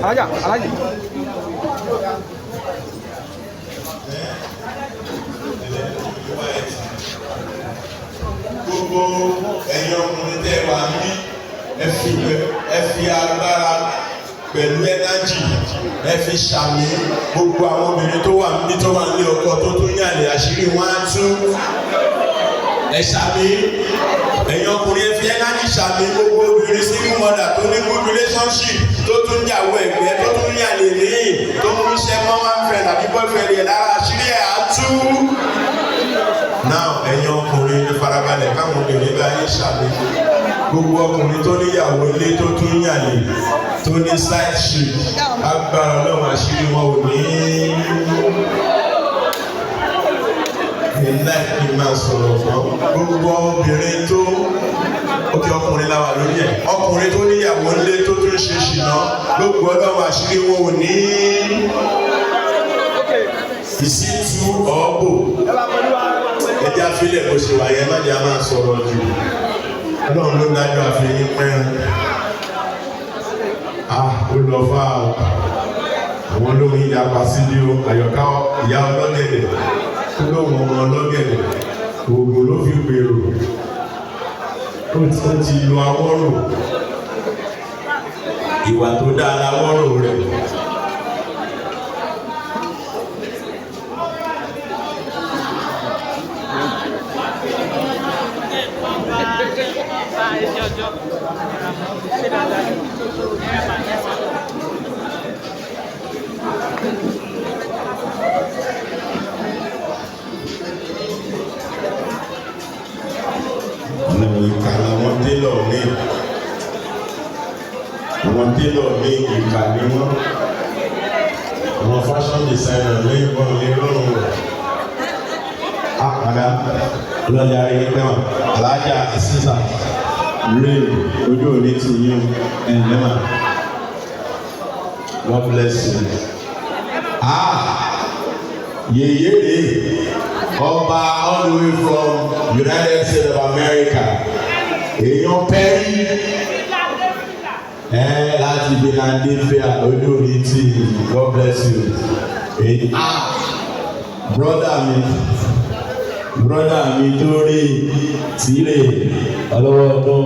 alájà alájì. Gbogbo ẹ̀yin ọkùnrin tẹ́ wà ní ẹ fi agbára pẹ̀lú ẹnájì ẹ fi ṣàmì gbogbo àwọn obìnrin tó wà ní tó wà ní ọkọ tó tún yàlẹ̀ àṣírí wọn á tú ẹ ṣàmì ẹ̀yin ọkùnrin ẹ fi ẹnájì ṣàmì gbogbo obìnrin single mother tó ní good relationship tó tún yàwó ẹgbẹ́ tó tún yàlẹ̀ lẹ́yìn tó mú iṣẹ́ mama friend àbí boyfriend yẹn lára àṣírí ẹ̀ á tú. Now ẹ̀yin ọkùnrin ní farabalẹ̀ káwọn obìnrin bá yín ṣàmì gbogbo ọkùnrin tó níyàwó ilé tó tún yàlè tó ní side ship agbára ọlọ́run àṣírí wọn ò ní ilé ìmọ̀ sọ̀rọ̀ fún gbogbo obìnrin tó ókè ọkùnrin láwà lórí ẹ̀ ọkùnrin tó níyàwó ilé tó tún ṣe ṣìnà gbogbo ọlọ́run àṣírí wọn ò ní ìsítú ọ̀bù ẹja fílẹ̀ bó ṣe wà yẹn má jẹ́ a máa sọ̀rọ̀ jù ọlọ́run ló dájọ́ àfihàn pẹ́rẹ́ ó lọ fà àwọn olórin yapa sílé o àyọ̀ká ìyá ọlọ́gẹ̀dẹ̀ tó lóun ọmọ ọlọ́gẹ̀dẹ̀ oògùn ló fi gbèrò ó ti lo awọ́rò ìwà tó dáa láwọ́rò rẹ̀. Àwọn télọ̀ ní ìkà ní wọ́n àwọn fashion designer ní ìbọn ní lọ́rùn rẹ̀ àpàdá lọ́jà ayé pẹ́wọ̀n alájà àṣìṣà rain ojú òní ti yín ẹ̀lẹ́mà God bless you. Yèyé ọba all the way from United States of America èèyàn pẹ́ẹ́rì láti Philadelphia ojú òní tí God bless you. brother mi tó rí tìrè ọlọ́wọ́ ọdún